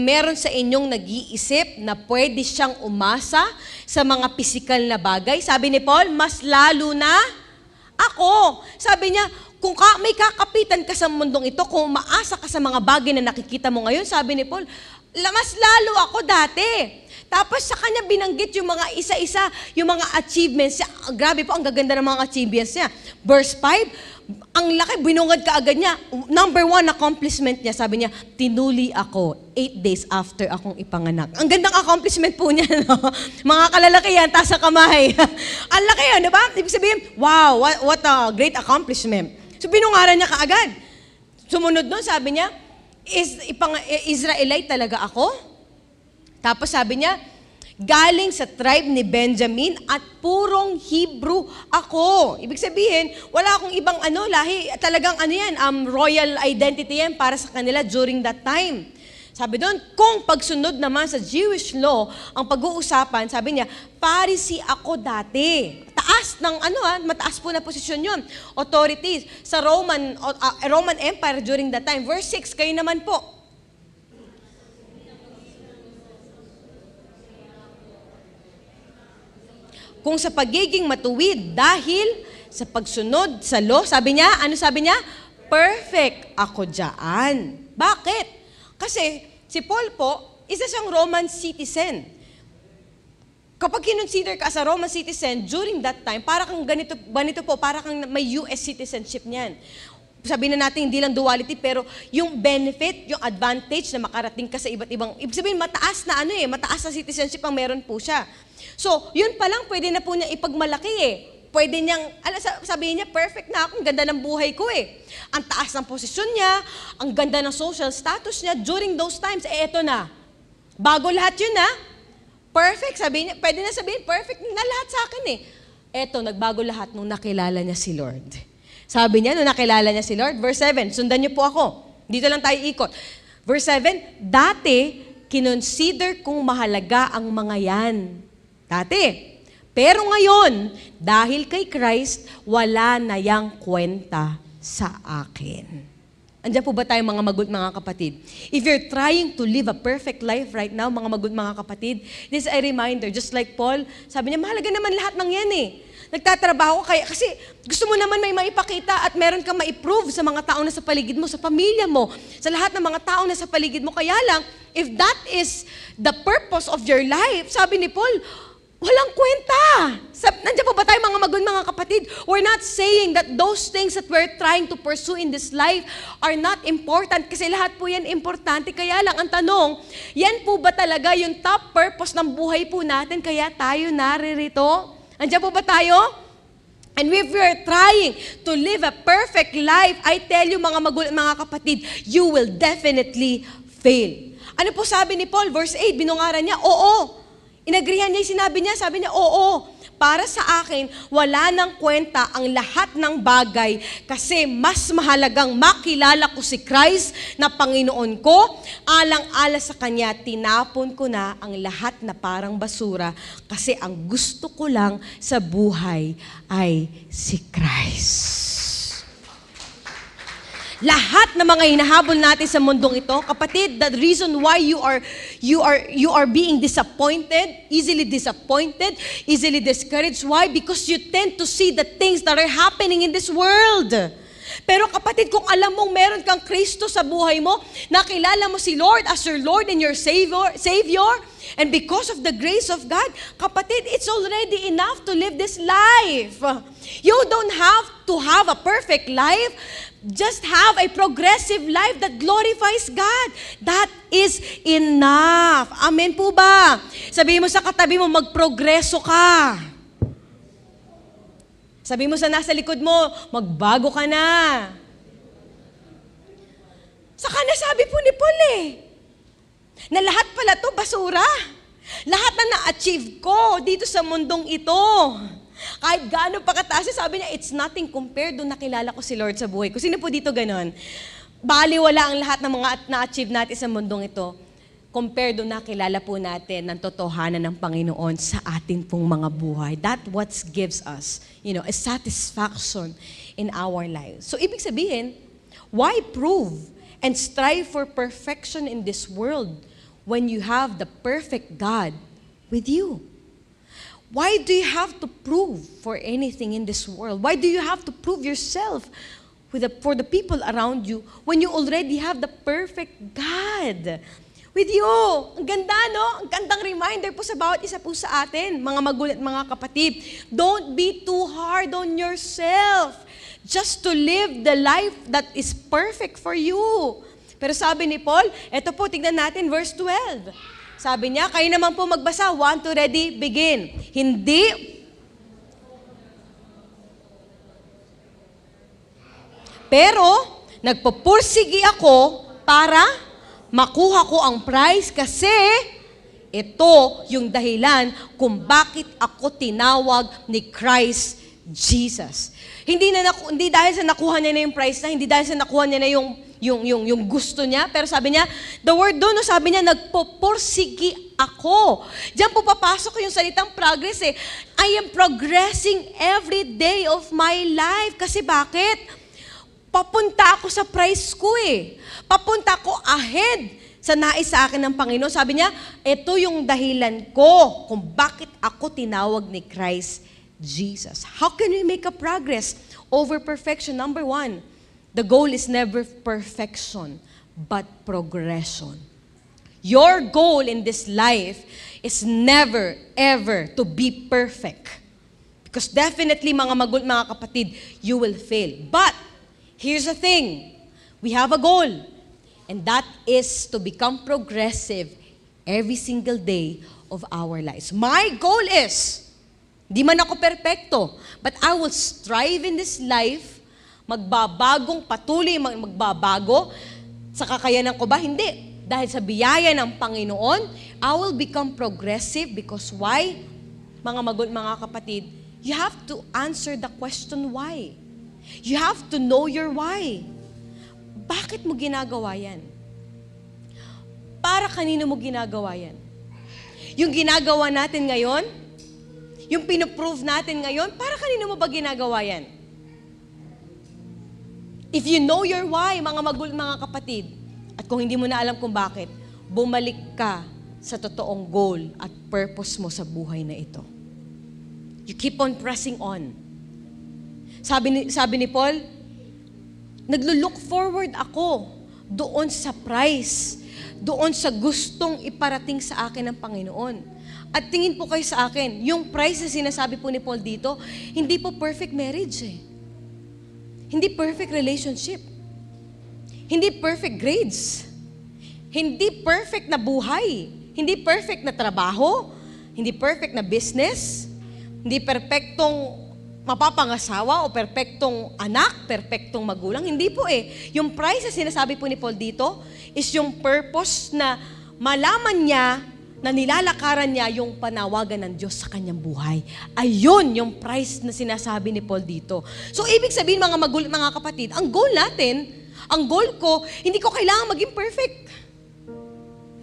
meron sa inyong nag-iisip na pwede siyang umasa sa mga pisikal na bagay, sabi ni Paul, mas lalo na ako. Sabi niya, kung may kakapitan ka sa mundong ito, kung umaasa ka sa mga bagay na nakikita mo ngayon, sabi ni Paul, mas lalo ako dati. Tapos sa kanya binanggit yung mga isa-isa, yung mga achievements niya. Grabe po, ang gaganda ng mga achievements niya. Verse 5, ang laki, binungad ka agad niya. Number 1 accomplishment niya, sabi niya, tinuli ako 8 days after akong ipanganak. Ang gandang accomplishment po niya, no? Mga kalalakihan, taas sa kamay. Ang laki yun, di ba? Ibig sabihin, wow, what a great accomplishment. So binungaran niya kaagad. Sumunod nun, sabi niya, Israelite talaga ako? Tapos sabi niya, galing sa tribe ni Benjamin at purong Hebrew ako. Ibig sabihin, wala akong ibang lahi. Talagang royal identity yan para sa kanila during that time. Sabi doon, kung pagsunod naman sa Jewish law, ang pag-uusapan, sabi niya, Pharisee ako dati. Taas ng mataas po na posisyon yun. Authorities sa Roman Empire during that time. Verse 6, kayo naman po. kung sa pagiging matuwid dahil sa pagsunod sa law, sabi niya, ano sabi niya? Perfect ako dyan. Bakit? Kasi si Paul po, isa siyang Roman citizen. Kapag kinonsider ka as a Roman citizen, during that time, para kang ganito po, para kang may US citizenship niyan. Sabihin na natin, hindi lang duality, pero yung benefit, yung advantage na makarating ka sa iba't ibang, ibig sabihin, mataas na mataas na citizenship ang meron po siya. So, yun pa lang, pwede na po niya ipagmalaki Pwede niyang, sabihin niya, perfect na ako, ang ganda ng buhay ko Ang taas ng posisyon niya, ang ganda ng social status niya, during those times, eto na. Bago lahat yun Perfect, sabihin niya, pwede na sabihin, perfect na lahat sa akin Eto, nagbago lahat nung nakilala niya si Lord. Sabi niya, nung nakilala niya si Lord, verse 7, sundan niyo po ako. Dito lang tayo ikot. Verse 7, dati, kinonsider kong mahalaga ang mga yan. Dati. Pero ngayon, dahil kay Christ, wala na yang kwenta sa akin. Andiyan po ba tayo mga kapatid? If you're trying to live a perfect life right now, mga kapatid, this is a reminder. Just like Paul, sabi niya, mahalaga naman lahat ng yan Nagtatrabaho kaya kasi gusto mo naman may maipakita at meron kang ma-prove sa mga tao na sa paligid mo, sa pamilya mo, sa lahat ng mga tao na sa paligid mo. Kaya lang, if that is the purpose of your life, sabi ni Paul, walang kwenta. Nandiyan po ba tayo mga kapatid? We're not saying that those things that we're trying to pursue in this life are not important kasi lahat po yan importante. Kaya lang ang tanong, yan po ba talaga yung top purpose ng buhay po natin kaya tayo naririto? Andiyan po ba tayo? And if we're trying to live a perfect life, I tell you mga kapatid, you will definitely fail. Ano po sabi ni Paul? Verse 8, binungaran niya, oo. Inagrihan niya, sabi niya, oo. Para sa akin, wala nang kwenta ang lahat ng bagay kasi mas mahalagang makilala ko si Christ na Panginoon ko. Alang-ala sa Kanya, tinapon ko na ang lahat na parang basura kasi ang gusto ko lang sa buhay ay si Christ. Lahat ng mga hinahabol natin sa mundong ito, kapatid, the reason why you are being disappointed, easily discouraged. Why? Because you tend to see the things that are happening in this world. Pero kapatid, kung alam mong meron kang Kristo sa buhay mo, nakilala mo si Lord as your Lord and your Savior, and because of the grace of God, kapatid, it's already enough to live this life. You don't have to have a perfect life. Just have a progressive life that glorifies God. That is enough. Amen po ba? Sabihin mo sa katabi mo, magprogreso ka. Sabihin mo sa nasa likod mo, magbago ka na. Saka nasabi po ni Paul na lahat pala to basura. Lahat na na-achieve ko dito sa mundong ito. Kahit gaano pa kataas, sabi niya, it's nothing compared doon nakilala ko si Lord sa buhay ko. Sino po dito ganon? Baliwala ang lahat ng mga na-achieve natin sa mundong ito compared doon nakilala po natin ng totohanan ng Panginoon sa atin pong mga buhay. That what gives us, a satisfaction in our lives. So, ibig sabihin, why prove and strive for perfection in this world when you have the perfect God with you? Why do you have to prove for anything in this world? Why do you have to prove yourself for the people around you when you already have the perfect God with you? Ang ganda, no? Ang gandang reminder po sa bawat isa po sa atin, mga magulat, mga kapatid. Don't be too hard on yourself just to live the life that is perfect for you. Pero sabi ni Paul, eto po, tignan natin, verse 12. Sabi niya, kayo naman po magbasa, 1, 2, ready, begin. Pero, nagpupursigi ako para makuha ko ang prize kasi ito yung dahilan kung bakit ako tinawag ni Christ Jesus. Hindi dahil sa nakuha niya na yung prize na, hindi dahil sa nakuha niya na yung gusto niya, pero sabi niya, the word doon, sabi niya, nagpupursigi ako. Diyan po papasok yung salitang progress I am progressing every day of my life. Kasi bakit? Papunta ako sa prize ko Papunta ako ahead sa nais sa akin ng Panginoon. Sabi niya, ito yung dahilan ko kung bakit ako tinawag ni Christ Jesus. How can we make a progress over perfection? Number one, the goal is never perfection, but progression. Your goal in this life is never, ever to be perfect. Because definitely, mga kapatid, you will fail. But, here's the thing. We have a goal. And that is to become progressive every single day of our lives. My goal is, di man ako perfecto, but I will strive in this life, patuloy magbabago. Sa kakayanan ko ba? Hindi. Dahil sa biyaya ng Panginoon, I will become progressive because why? Mga kapatid, you have to answer the question why. You have to know your why. Bakit mo ginagawa yan? Para kanino mo ginagawa yan? Yung ginagawa natin ngayon, yung pinoprove natin ngayon, para kanino mo ba ginagawa yan? If you know your why, mga kapatid, at kung hindi mo na alam kung bakit, bumalik ka sa totoong goal at purpose mo sa buhay na ito. You keep on pressing on. Sabi ni Paul, naglo-look forward ako doon sa prize, doon sa gustong iparating sa akin ng Panginoon. At tingin po kayo sa akin, yung prize na sinasabi po ni Paul dito, hindi po perfect marriage eh. Hindi perfect relationship. Hindi perfect grades. Hindi perfect na buhay. Hindi perfect na trabaho. Hindi perfect na business. Hindi perfectong mapapangasawa o perfectong anak, perfectong magulang. Hindi po eh. Yung prize na sinasabi po ni Paul dito is yung purpose na malaman niya na nilalakaran niya yung panawagan ng Diyos sa kanyang buhay. Ayun yung prize na sinasabi ni Paul dito. So, ibig sabihin mga kapatid, ang goal natin, ang goal ko, hindi ko kailangan maging perfect.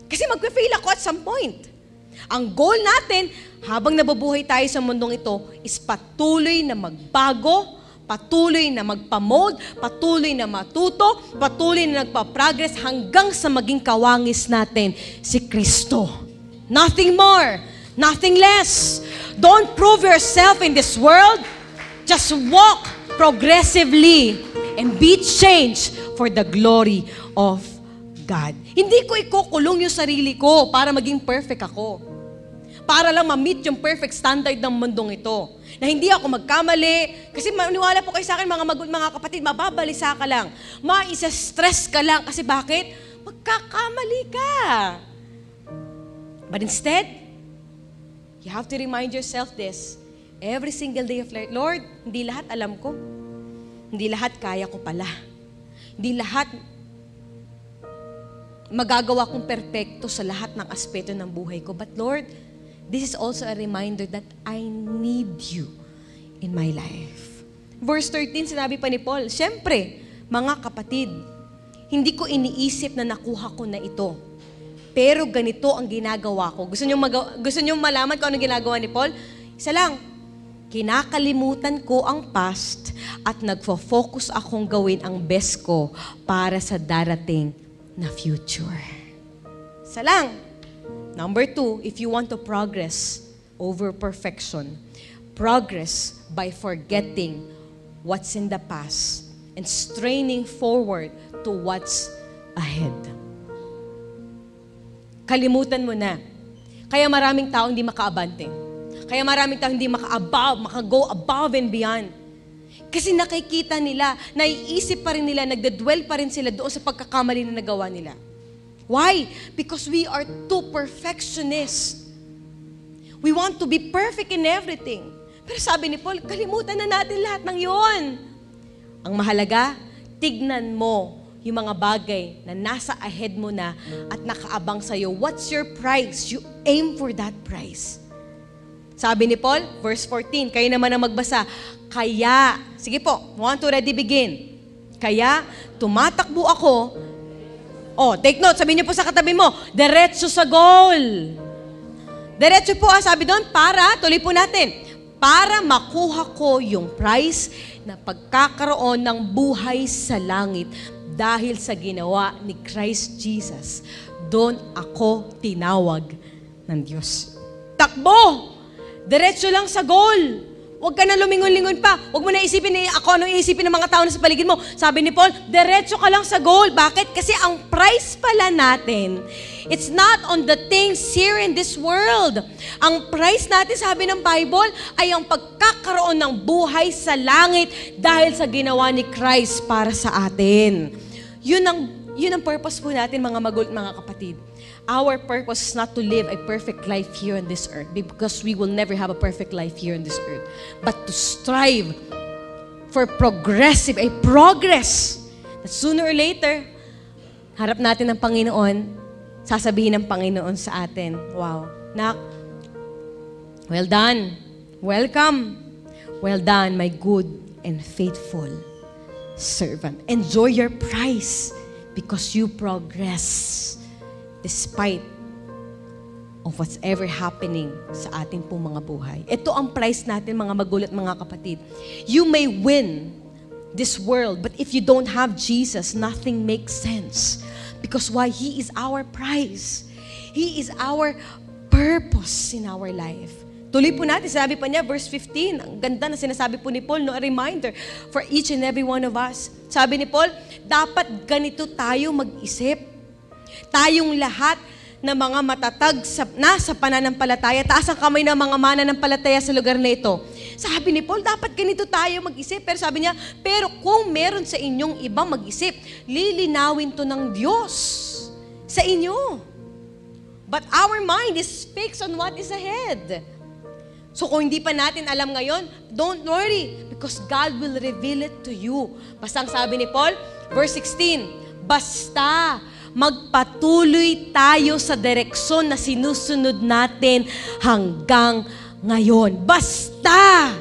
Kasi magpe-fail ako at some point. Ang goal natin, habang nabubuhay tayo sa mundong ito, is patuloy na magbago, patuloy na magpa-mold, patuloy na matuto, patuloy na nagpa-progress hanggang sa maging kawangis natin, si Kristo. Nothing more, nothing less. Don't prove yourself in this world. Just walk progressively and be changed for the glory of God. Hindi ko ikukulong yung sarili ko para maging perfect ako. Para lang ma-meet yung perfect standard ng mundong ito. Na hindi ako magkamali. Kasi maniwala po kayo sa akin, mga kapatid, mababalisa ka lang. Maisa-stress ka lang. Kasi bakit? Magkakamali ka. But instead, you have to remind yourself this. Every single day of life, Lord, hindi lahat alam ko. Hindi lahat kaya ko pala. Hindi lahat magagawa kong perpekto sa lahat ng aspeto ng buhay ko. But Lord, this is also a reminder that I need you in my life. Verse 13, sinabi pa ni Paul, siyempre, mga kapatid, hindi ko iniisip na nakuha ko na ito. Pero ganito ang ginagawa ko. Gusto niyo malaman kung ano ginagawa ni Paul? Isa lang, kinakalimutan ko ang past at nagfo-focus akong gawin ang best ko para sa darating na future. Isa lang. Number 2, if you want to progress over perfection, progress by forgetting what's in the past and straining forward to what's ahead. Kalimutan mo na. Kaya maraming tao hindi makaabante. Kaya maraming tao hindi maka-go above and beyond. Kasi nakikita nila, naiisip pa rin nila, nagdadwell pa rin sila doon sa pagkakamali na nagawa nila. Why? Because we are too perfectionists. We want to be perfect in everything. Pero sabi ni Paul, kalimutan na natin lahat ng yon. Ang mahalaga, tignan mo yung mga bagay na nasa ahead mo na at nakaabang sa'yo. What's your prize? You aim for that prize. Sabi ni Paul, verse 14, kayo naman ang magbasa. Kaya, sige po, want to ready begin. Kaya, tumatakbo ako. Take note, sabihin niyo po sa katabi mo, diretso sa goal. Diretso po, sabi doon, tuloy po natin, para makuha ko yung prize na pagkakaroon ng buhay sa langit dahil sa ginawa ni Christ Jesus doon ako tinawag ng Diyos. Takbo! Diretso lang sa goal. Huwag ka na lumingon-lingon pa. Huwag mo na isipin ako anong iisipin ng mga tao na sa paligid mo. Sabi ni Paul, diretso ka lang sa goal. Bakit? Kasi ang price pala natin, it's not on the things here in this world. Ang price natin, sabi ng Bible, ay ang pagkakaroon ng buhay sa langit dahil sa ginawa ni Christ para sa atin. Yun ang purpose po natin, mga magulang, mga kapatid. Our purpose is not to live a perfect life here on this earth because we will never have a perfect life here on this earth, but to strive for progress that sooner or later, harap natin ng Panginoon, sasabihin ng Panginoon sa atin, wow, nak, well done, welcome, well done, my good and faithful servant. Enjoy your prize because you progress despite of what's ever happening sa ating pong mga buhay. Ito ang price natin, mga magulat, mga kapatid. You may win this world, but if you don't have Jesus, nothing makes sense. Because why? He is our prize. He is our purpose in our life. Tuloy po natin, sabi pa niya, verse 15, ang ganda na sinasabi po ni Paul, no, a reminder for each and every one of us. Sabi ni Paul, dapat ganito tayo mag-isip. Tayong lahat na mga matatag sa pananampalataya, taas ang kamay ng mga mananampalataya sa lugar na ito. Sabi ni Paul, dapat ganito tayo mag-isip. Pero sabi niya, pero kung meron sa inyong ibang mag-isip, lilinawin to ng Diyos sa inyo. But our mind is fixed on what is ahead. So kung hindi pa natin alam ngayon, don't worry because God will reveal it to you. Basta ang sabi ni Paul, verse 16, basta magpatuloy tayo sa direksyon na sinusunod natin hanggang ngayon. Basta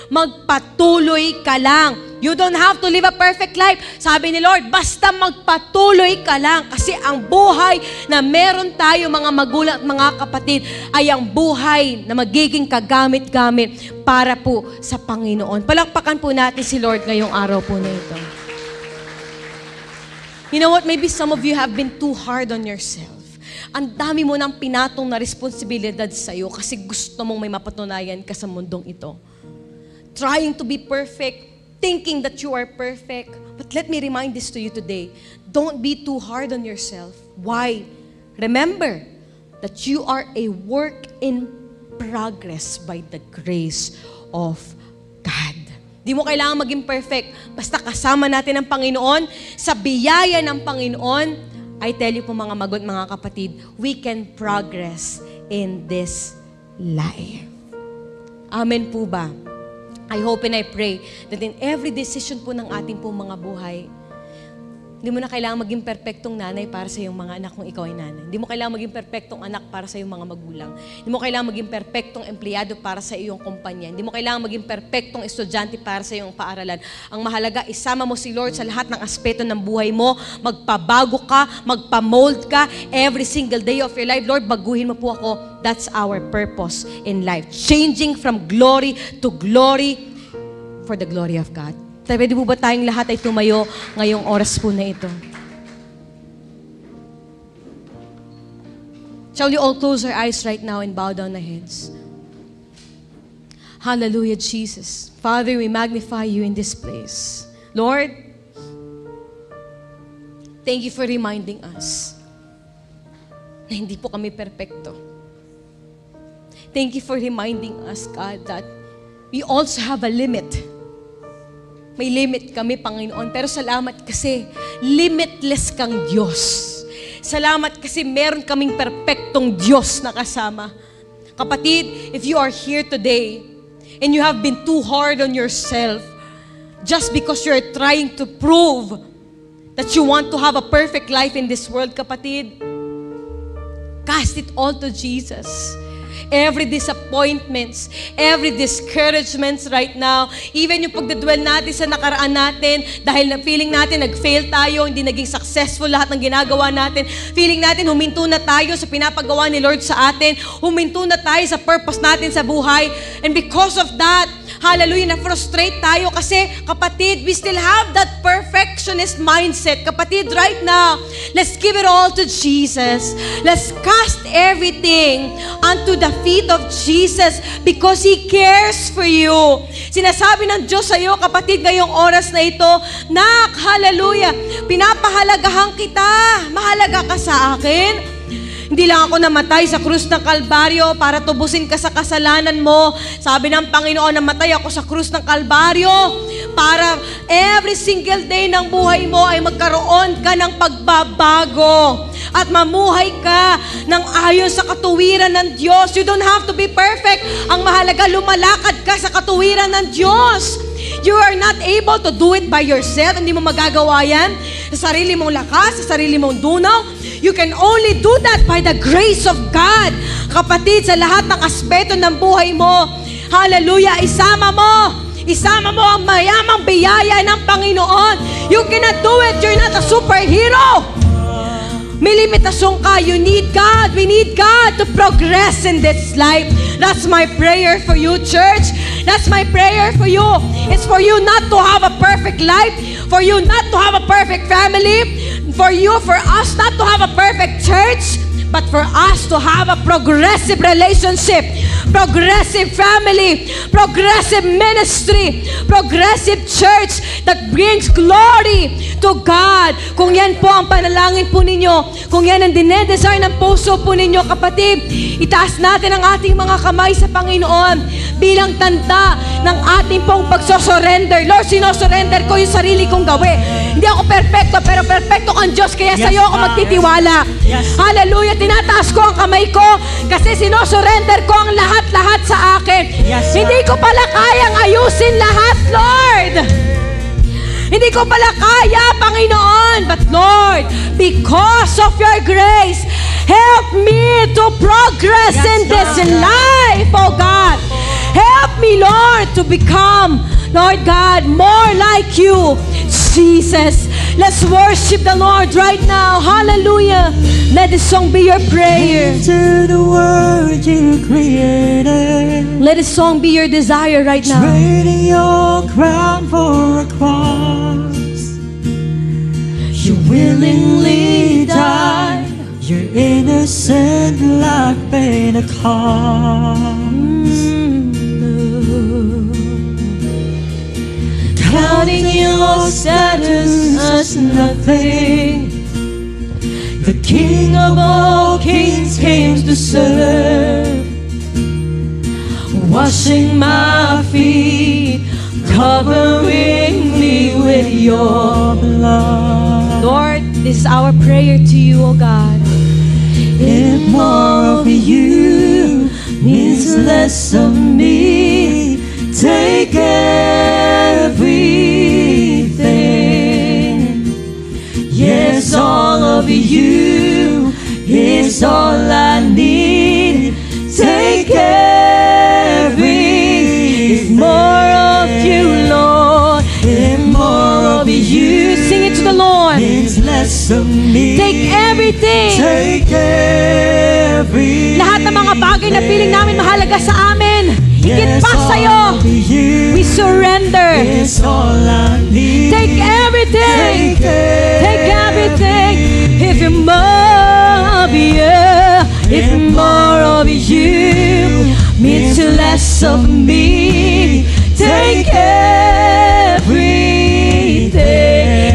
magpatuloy ka lang. You don't have to live a perfect life. Sabi ni Lord, basta magpatuloy ka lang kasi ang buhay na meron tayo, mga magulang at mga kapatid, ay ang buhay na magiging kagamit-gamit para po sa Panginoon. Palakpakan po natin si Lord ngayong araw po na ito. You know what? Maybe some of you have been too hard on yourself. Ang dami mo nang pinatong na responsibilidad sa'yo kasi gusto mong may mapatunayan ka sa mundong ito. Trying to be perfect, thinking that you are perfect. But let me remind this to you today. Don't be too hard on yourself. Why? Remember that you are a work in progress by the grace of God. Di mo kailangan maging perfect. Basta kasama natin ang Panginoon, sa biyaya ng Panginoon, I tell you po mga magot, mga kapatid, we can progress in this life. Amen po ba? I hope and I pray that in every decision po ng ating po mga buhay, hindi mo na kailangan maging perpektong nanay para sa iyong mga anak kung ikaw ay nanay. Hindi mo kailangan maging perpektong anak para sa iyong mga magulang. Hindi mo kailangan maging perpektong empleyado para sa iyong kumpanya. Hindi mo kailangan maging perpektong estudyante para sa iyong paaralan. Ang mahalaga, isama mo si Lord sa lahat ng aspeto ng buhay mo. Magpabago ka, magpamold ka every single day of your life. Lord, baguhin mo po ako. That's our purpose in life. Changing from glory to glory for the glory of God. Pwede po ba tayong lahat ay tumayo ngayong oras po na ito? Shall we all close our eyes right now and bow down our heads? Hallelujah, Jesus. Father, we magnify you in this place. Lord, thank you for reminding us na hindi po kami perpekto. Thank you for reminding us, God, that we also have a limit. May limit kami, Panginoon. Pero salamat kasi limitless kang Diyos. Salamat kasi meron kaming perpektong Diyos na kasama. Kapatid, if you are here today and you have been too hard on yourself just because you're trying to prove that you want to have a perfect life in this world, kapatid, cast it all to Jesus. Every disappointments, every discouragements right now, even yung pagdadwell natin sa nakaraan natin, dahil na feeling natin nag-fail tayo, hindi naging successful lahat ng ginagawa natin, feeling natin huminto na tayo sa pinapagawa ni Lord sa atin, huminto na tayo sa purpose natin sa buhay, and because of that, hallelujah, na-frustrate tayo kasi, kapatid, we still have that perfectionist mindset. Kapatid, right now, let's give it all to Jesus. Let's cast everything unto the feet of Jesus because He cares for you. Sinasabi ng Diyos sa iyo, kapatid, ngayong oras na ito, nak, hallelujah, pinapahalagahan kita. Mahalaga ka sa akin. Hindi lang ako namatay sa krus ng Kalbaryo para tubusin ka sa kasalanan mo. Sabi ng Panginoon, namatay ako sa krus ng Kalbaryo para every single day ng buhay mo ay magkaroon ka ng pagbabago at mamuhay ka ng ayon sa katuwiran ng Diyos. You don't have to be perfect. Ang mahalaga, lumalakad ka sa katuwiran ng Diyos. You are not able to do it by yourself. Hindi mo magagawa yan sa sarili mong lakas, sa sarili mong dunaw. You can only do that by the grace of God. Kapatid, sa lahat ng aspeto ng buhay mo, hallelujah, isama mo ang mayamang biyaya ng Panginoon. You cannot do it. You're not a superhero. May limitasyon ka. You need God. We need God to progress in this life. That's my prayer for you, church. That's my prayer for you. It's for you not to have a perfect life, for you not to have a perfect family, for us not to have a perfect church, but for us to have a progressive relationship, progressive family, progressive ministry, progressive church that brings glory to God. Kung yan po ang panalangin po ninyo, kung yan ang dinedesire ng puso po ninyo, kapatid, itaas natin ang ating mga kamay sa Panginoon bilang tanda ng ating pong pagsosurrender. Lord, sinosurrender ko yung sarili kong gawin. Hindi ako perfecto, pero perfecto kang Diyos, kaya sa iyo ako magtitiwala. Hallelujah! Tinataas ko ang kamay ko kasi sinosurrender ko ang lahat-lahat sa akin. Hindi ko pala kayang ayusin lahat, Lord. Hindi ko pala kaya, Panginoon. But Lord, because of your grace, help me to progress in this life, oh God. Help me, Lord, to become, Lord God, more like you, Jesus. Let's worship the Lord right now. Hallelujah. Let this song be your prayer. Into the world you created. Let this song be your desire right now. Trading your crown for a cross. You willingly died. Your innocent life paid a cost. Counting your status as nothing. The King of all kings came to serve. Washing my feet, covering me with your blood. Lord, this is our prayer to you, O God. If more of you means less of me, take everything. Yes, all of you is all I need. Take everything. If more of you, Lord, if more of you, Sing it to the Lord. means less of me, Take everything. take everything. Lahat ng mga bagay na piling namin mahalaga sa amin, higit pa sa'yo. We surrender. It's all I need. Take everything. Take everything. If more of you, if more of you means less of me, take everything.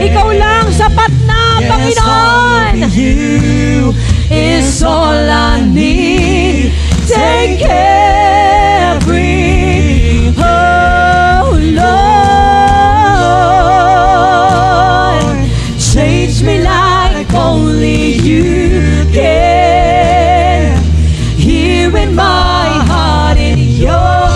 Ikaw lang, sapat na, Panginoon. You Is all I need. Take every, oh Lord, change me like only you can. Here in my heart, in your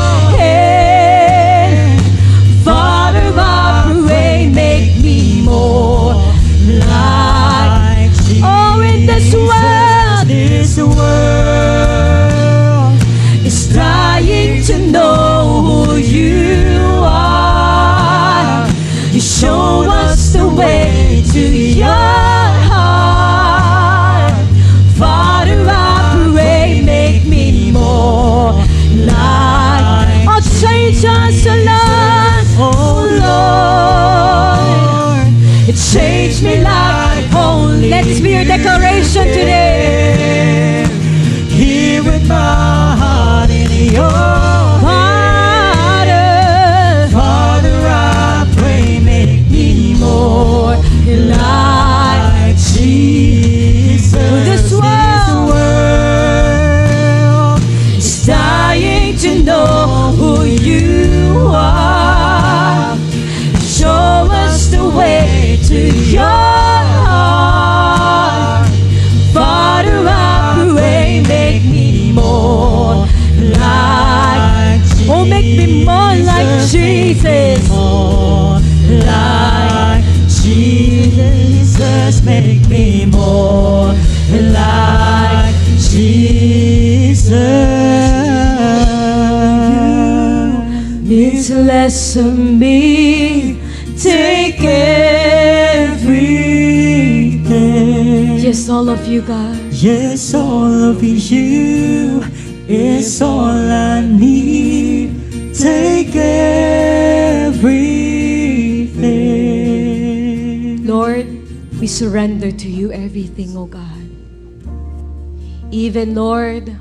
Let this be your declaration today. Here with my heart in your Father, I pray, make me more like Jesus. This world is dying to know who you are. Show us the way to your heart. Father, I pray, make me more like Jesus. Oh, make me more like Jesus. More like Jesus. Make me more like Jesus. It's less of me, take everything. Yes, all of you, God. Yes, all of you is all I need. Take everything. Lord, we surrender to you everything, oh God. Even, Lord,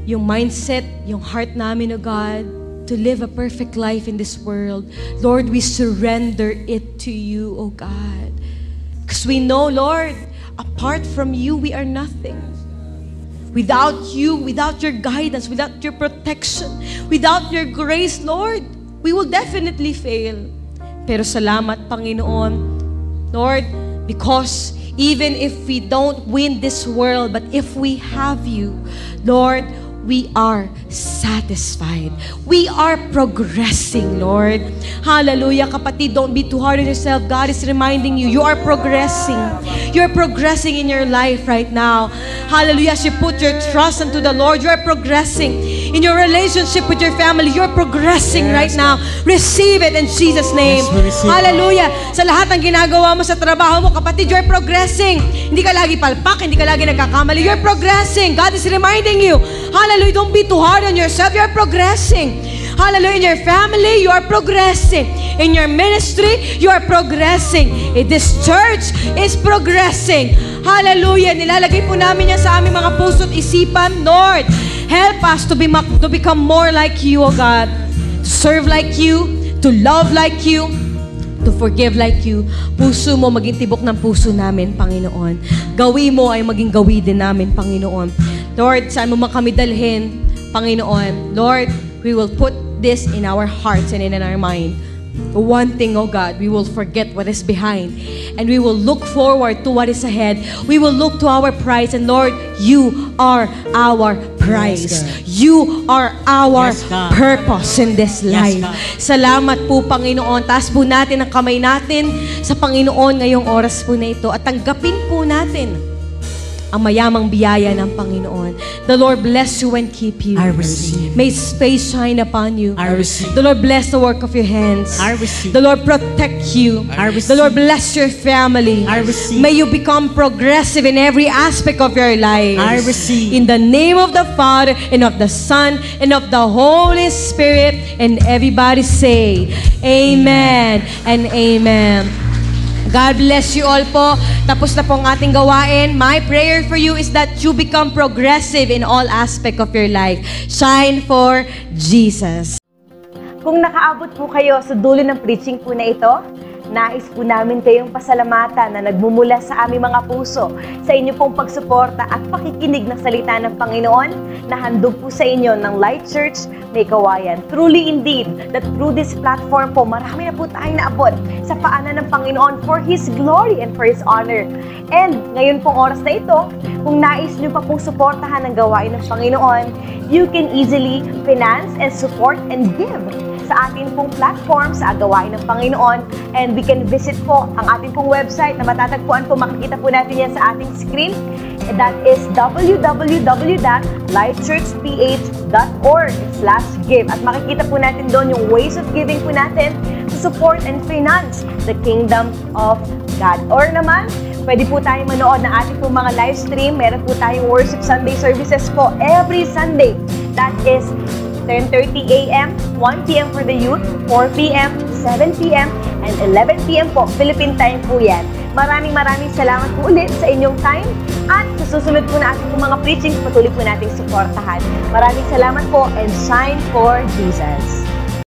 yung mindset, yung heart namin, oh God, to live a perfect life in this world. Lord, we surrender it to you, oh God. Because we know, Lord, apart from you, we are nothing. Without you, without your guidance, without your protection, without your grace, Lord, we will definitely fail. Pero salamat, Panginoon, Lord, because even if we don't win this world, but if we have you, Lord, we are satisfied. We are progressing, Lord. Hallelujah, kapatid. Don't be too hard on yourself. God is reminding you, you are progressing. You're progressing in your life right now. Hallelujah. As you put your trust into the Lord, you are progressing. In your relationship with your family, you're progressing right now. Receive it in Jesus' name. Hallelujah. Sa lahat ng ginagawa mo sa trabaho mo, kapatid, you're progressing. Hindi ka lagi palpak, hindi ka lagi nagkakamali. You're progressing. God is reminding you. Hallelujah. Don't be too hard on yourself. You're progressing. Hallelujah. In your family, you are progressing. In your ministry, you are progressing. This church is progressing. Hallelujah. Nilalagay po namin yan sa aming mga puso't isipan. Lord, help us to become more like you, oh God. To serve like you, to love like you, to forgive like you. Puso mo maging tibok ng puso namin, Panginoon. Gawi mo ay maging gawi din namin, Panginoon. Lord, saan mo man kami dalhin, Panginoon. Lord, we will put this in our hearts and in our mind. One thing, oh God, we will forget what is behind and we will look forward to what is ahead. We will look to our prize, and Lord, you are our prize. You are our purpose in this life. Salamat po, Panginoon. Taas po natin ang kamay natin sa Panginoon ngayong oras po na ito at tanggapin po natin ang mayamang biyaya ng Panginoon. The Lord bless you and keep you. I receive. May His face shine upon you. I receive. The Lord bless the work of your hands. I receive. The Lord protect you. I receive. The Lord bless your family. I receive. May you become progressive in every aspect of your life. I receive. In the name of the Father, and of the Son, and of the Holy Spirit, and everybody say, Amen and Amen. God bless you all po. Tapos na po ang ating gawain. My prayer for you is that you become progressive in all aspect of your life. Shine for Jesus. Kung nakaabot po kayo sa dulo ng preaching po na ito, nais po namin kayong pasalamatan na nagmumula sa aming mga puso sa inyo pong pagsuporta at pakikinig ng salita ng Panginoon na handog po sa inyo ng Light Church May Kawayan. Truly indeed, that through this platform po, marami na po tayong naabot sa paanan ng Panginoon for His glory and for His honor. And ngayon pong oras na ito, kung nais nyo pa pong suportahan ang gawain ng Panginoon, you can easily finance and support and give sa ating pong platform sa gawain ng Panginoon, and we can visit po ang ating pong website na matatagpuan po, makikita po natin yan sa ating screen, and that is www.lightchurchph.org/give, at makikita po natin doon yung ways of giving po natin to support and finance the kingdom of God. Or naman, pwede po tayong manood ng ating pong mga live stream. Meron po tayong worship Sunday services po every Sunday. That is 10:30 a.m., 1 p.m. for the youth, 4 p.m., 7 p.m., and 11 p.m. po. Philippine time po yan. Maraming salamat po ulit sa inyong time at sa susunod po na ating mga preachings, patuloy po nating suportahan. Maraming salamat po and shine for Jesus.